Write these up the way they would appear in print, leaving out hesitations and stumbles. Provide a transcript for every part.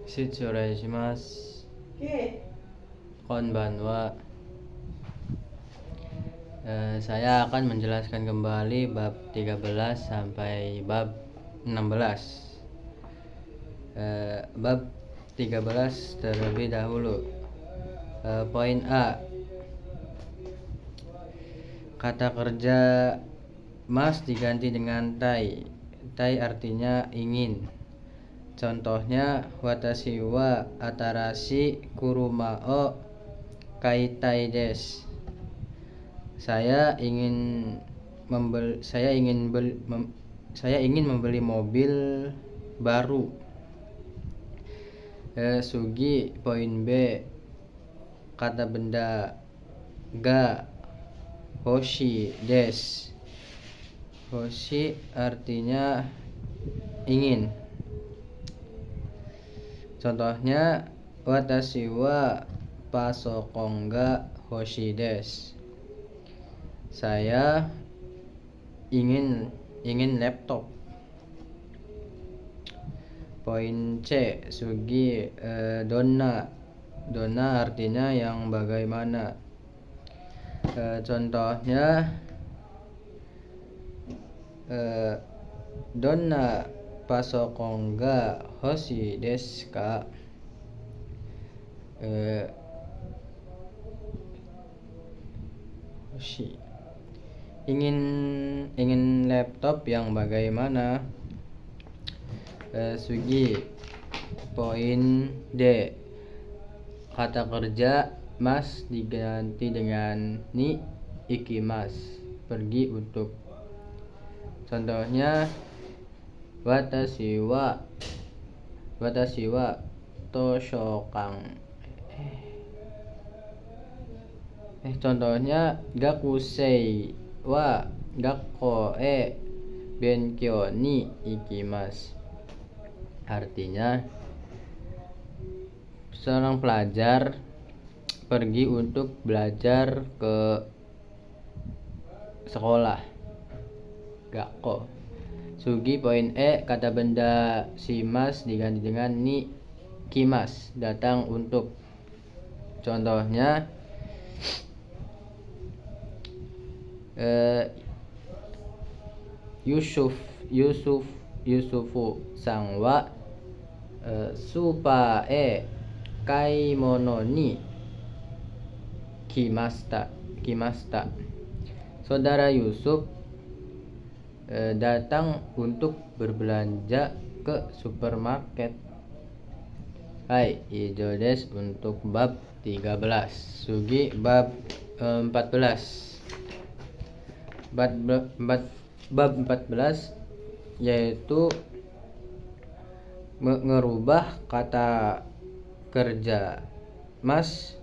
Shitsuraishimasu. Konbanwa. Saya akan menjelaskan kembali bab 13 sampai bab 16. Bab 13 terlebih dahulu. Poin A. Kata kerja mas diganti dengan tai. Tai artinya ingin. Contohnya watashi wa atarashi kurumao kaitai desu. Saya ingin membeli mobil baru. Sugi. Poin B. Kata benda ga hoshi desu. Hoshi artinya ingin. Contohnya watashi wa pasokon ga hoshi desu. Saya ingin laptop. Poin C. Sugi. Donna artinya yang bagaimana. Contohnya donna pasokon ga hoshi desu ka. Hoshi ingin laptop yang bagaimana. Sugi. Poin D. Kata kerja mas diganti dengan ni ikimasu, pergi untuk. Contohnya watashi wa toshokan. Contohnya gakusei wa gakko e benkyou ni ikimasu. Artinya seorang pelajar pergi untuk belajar ke sekolah. Gakko. Sugi. Poin E. Kata benda shimasu diganti dengan ni kimasu, datang untuk. Contohnya Yusufu sang wa supa e kaimono ni kimasta. Saudara Yusuf datang untuk berbelanja ke supermarket. Hai, ijo desu untuk bab 13. Sugi. Bab 14. Bab 14 yaitu merubah kata kerja mas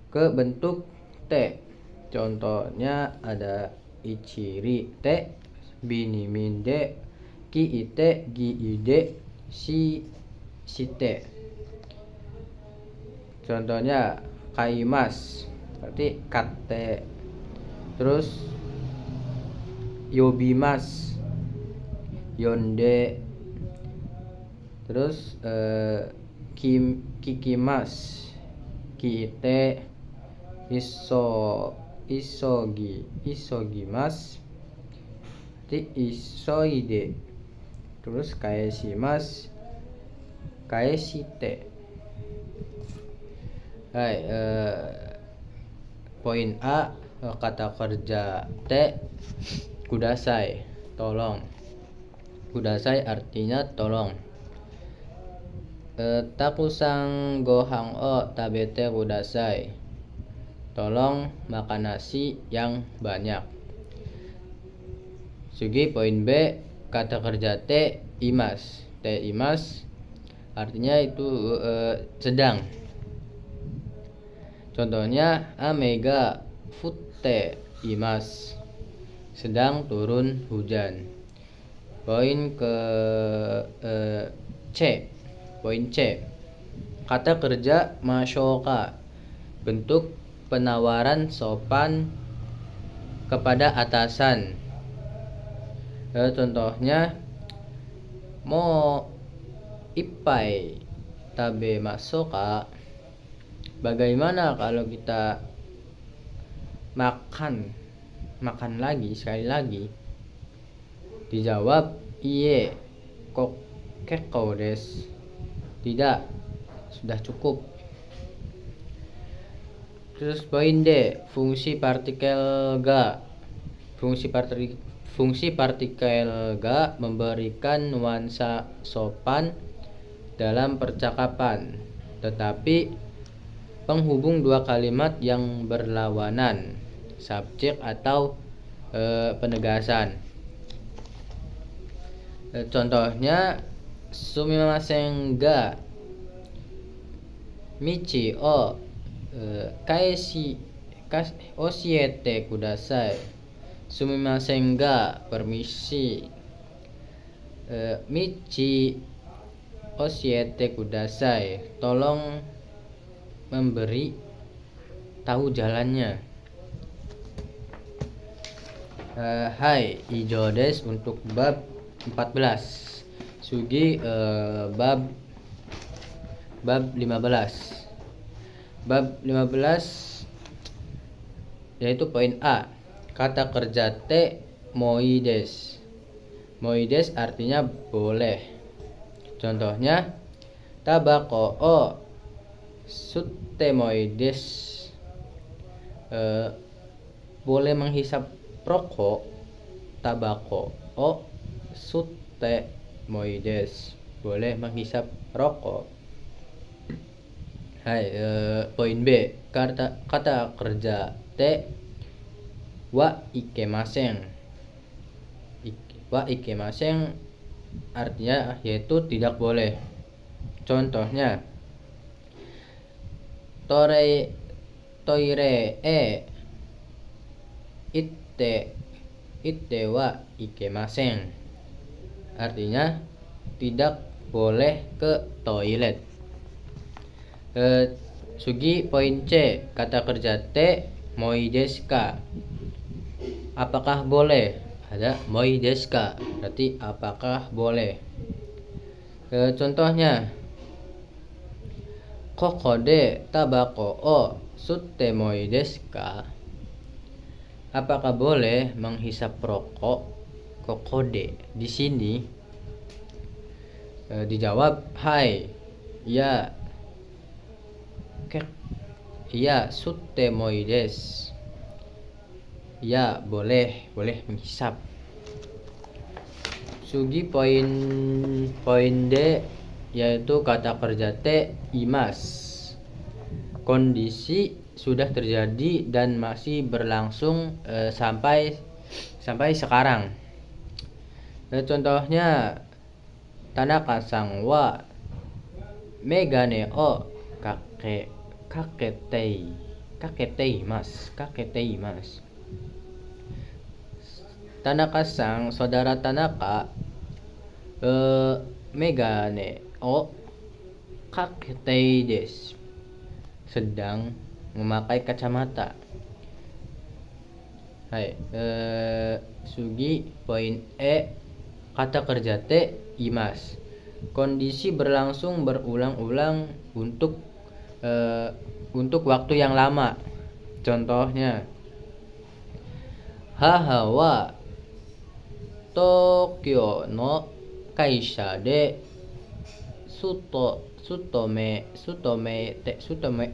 ke bentuk te. Contohnya ada ichiri te, binimin de, ki ite, gi ide, shite. Contohnya kaimas berarti kate. Terus yobimas, yonde. Terus kikimas, kiite, isogimas, isoide. Terus kaeshimas, kaeshite. Hai, poin A. Kata kerja te kudasai, tolong. Kudasai artinya tolong. Takusang gohang o tabete kudasai. Tolong makan nasi yang banyak. Sugi. Poin B. Kata kerja te imas. Te imas artinya itu sedang. Contohnya amega futte imas, sedang turun hujan. Poin ke C. Poin C. Kata kerja mashoka, bentuk penawaran sopan kepada atasan. Contohnya Ipai tabe masoka, bagaimana kalau kita makan lagi sekali lagi? Dijawab iye kok kekau des, tidak, sudah cukup. Terus poin D, fungsi partikel ga. Fungsi partikel ga memberikan nuansa sopan dalam percakapan, tetapi penghubung dua kalimat yang berlawanan, subjek atau penegasan. Contohnya sumimasen ga michi o oshiete kudasai. Sumimasen ga permisi, michi oshiete kudasai, tolong memberi tahu jalannya. Hai, ijo des untuk bab 14. Sugi bab 15. Bab 15 yaitu poin A, kata kerja te moi des. Moi des artinya boleh. Contohnya tabako o sutte moi des, boleh menghisap rokok. Tabako o sutte moi des, boleh menghisap rokok. Hai, poin B, kata kerja te wa ikemasen. Wa ikemasen artinya yaitu tidak boleh. Contohnya toire itte wa ikemasen, artinya tidak boleh ke toilet. Sugi poin C, kata kerja te moi desu ka, apakah boleh? Ada moi desu ka, berarti apakah boleh. Contohnya koko de tabako o sutte moi desu ka, apakah boleh menghisap rokok? Kokode di sini dijawab hai, ya, iya sutte moi des, ya boleh menghisap. Sugi poin D yaitu kata kerja te imas, kondisi sudah terjadi dan masih berlangsung sampai sekarang. Contohnya Tanaka-san wa megane o kaketeimasu. Tanaka-san, saudara Tanaka, megane o kaketei desu, sedang memakai kacamata. Hai, sugi poin E, kata kerja te imas, kondisi berlangsung berulang-ulang untuk waktu yang lama. Contohnya haha wa Tokyo no kaisha de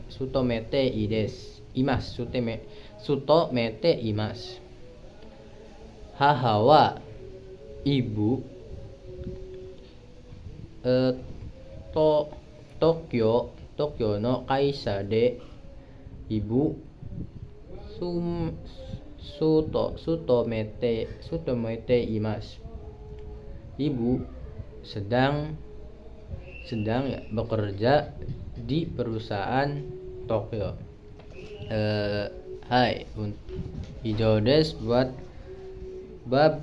sutomete imasu. Haha wa ibu, Tokyo no kaisha de, ibu sutomete imasu, ibu sedang ya bekerja di perusahaan Tokyo. Hai, ijo des buat bab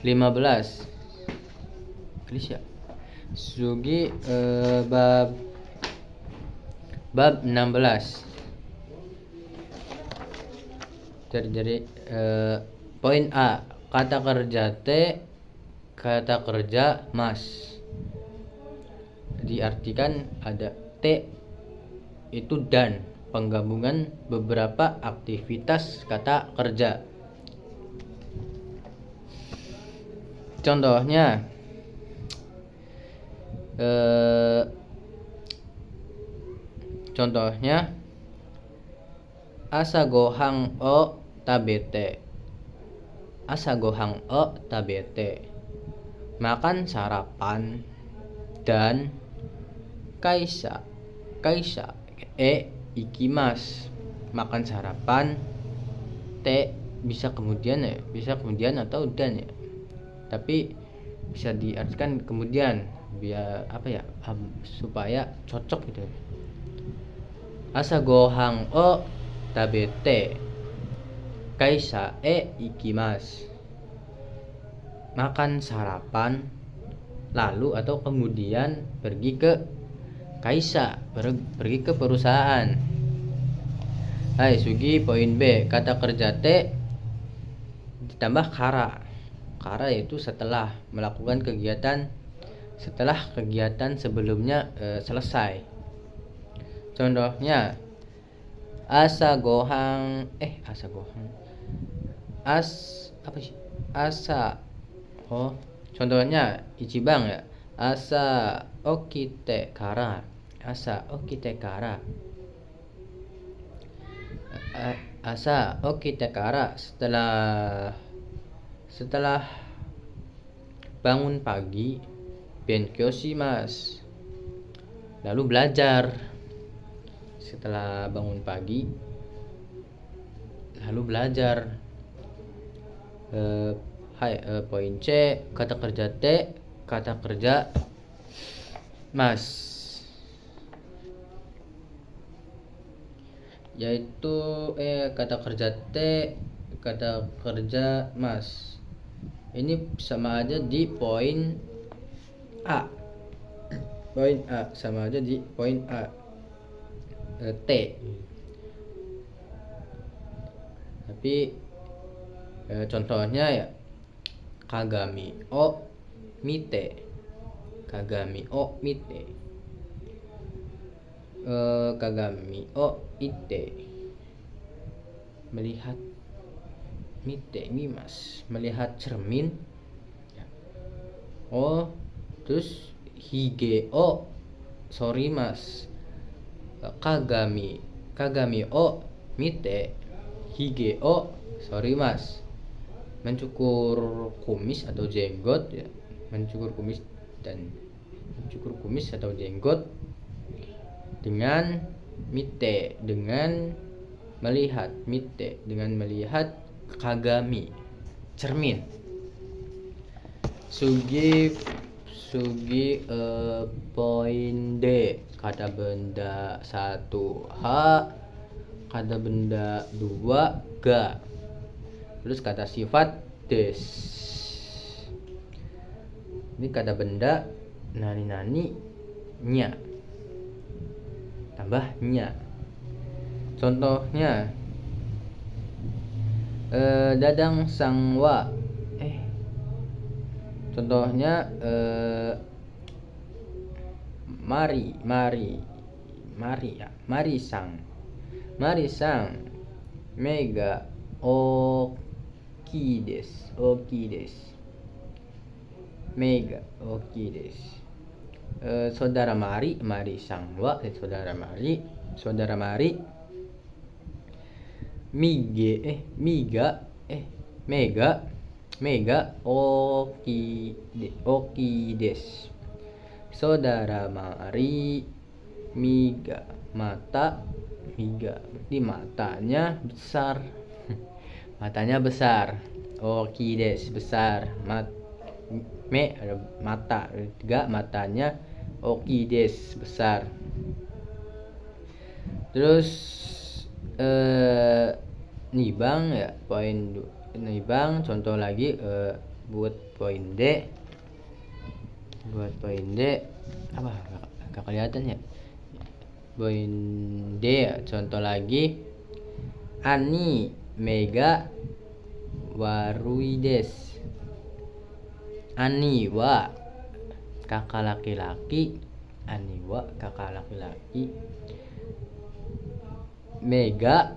15. Krisya. Sugi bab 16. Jadi poin A, kata kerja te, kata kerja mas. diartikan ada te itu dan penggabungan beberapa aktivitas kata kerja. Contohnya asa gohang o tabete. Asa gohang o tabete. Makan sarapan dan kaisa ikimas. Makan sarapan te bisa kemudian atau dan ya, tapi bisa diartikan kemudian biar supaya cocok gitu. Asa gohang o tabete kaisa ikimas. Makan sarapan lalu atau kemudian pergi ke kaisa, pergi ke perusahaan. Hai Sugi, poin B, kata kerja te ditambah kara. Kara yaitu setelah melakukan kegiatan, setelah kegiatan sebelumnya selesai. Contohnya asa gohang contohnya ichibang ya, asa okite kara. Asa okite kara. Asa okite kara, setelah bangun pagi, benkyou shimasu, lalu belajar. Setelah bangun pagi lalu belajar. Poin C, kata kerja te, kata kerja mas, yaitu kata kerja te, kata kerja mas. Ini sama aja di poin A. Poin A sama aja di poin A. T. Tapi contohnya ya kagami o mite. Kagami o mite. Kagami o ite. Melihat. Mite mimas, melihat cermin. Terus hige o sorimas. Kagami o mite hige o sorimas. Mencukur kumis atau jenggot ya. Mencukur kumis atau jenggot dengan mite, dengan melihat. Mite dengan melihat kagami, cermin. Sugi poin D, kata benda 1 H, kata benda 2 ga, terus kata sifat des. Ini kata benda nani nya tambah nya. Contohnya dadang sangwa. Contohnya mari sang mega oki desu. Mega oki desu. Saudara mari sang wa saudara mari mega oki desu. Saudara mari miga, miga berarti matanya besar. Matanya besar. Oki desu besar. Ada mata, ga matanya oki desu besar. Terus nibang ya, poin nibang. Contoh lagi buat poin D. Apa gak kelihatan ya? Poin D ya, contoh lagi ani mega warui desu. Ani wa kakak laki-laki Ani wa kakak laki-laki. Mega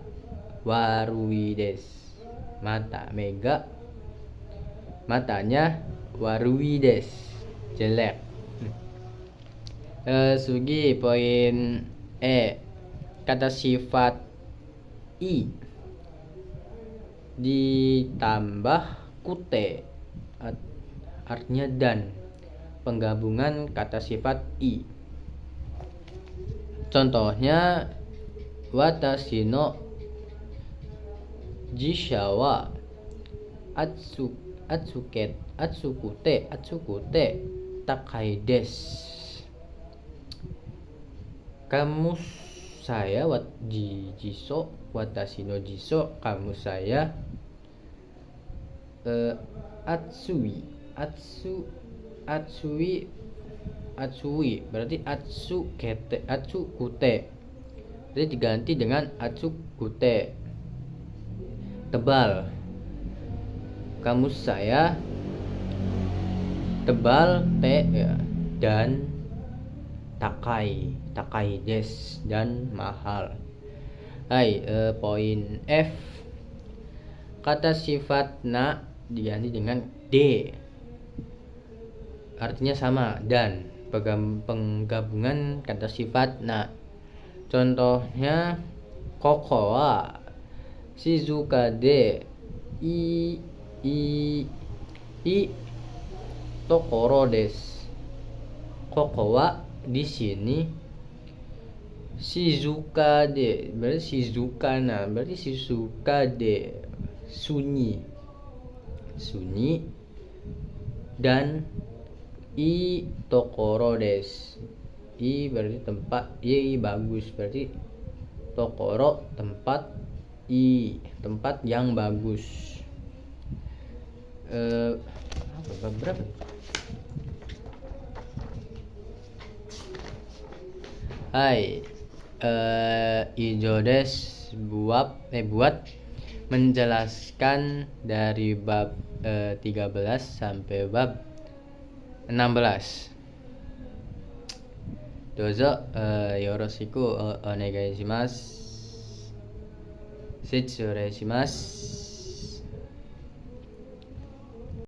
warui des. Mata mega, matanya warui des, jelek. Sugi poin E. Kata sifat i ditambah kute, artinya dan, penggabungan kata sifat i. Contohnya watashi no jisha wa atsukute takai desu. Kamus saya watashi no jiso, kamus saya atsui berarti atsukute, jadi diganti dengan atsukute, tebal. Kamus saya tebal ya, dan takai des, dan mahal. Poin F. Kata sifat na diganti dengan d, artinya sama, dan, penggabungan kata sifat na. Contohnya koko wa shizuka de i tokoro desu. Koko wa di sini, shizuka de berarti shizuka, berarti shizuka de sunyi, dan i tokoro des, i berarti tempat, i bagus, berarti tokoro tempat, i tempat yang bagus. Berapa? Ijo des buat menjelaskan dari bab 13 sampai bab 16. Dozo yoroshiku onegai shimasu. Setsurei shimasu.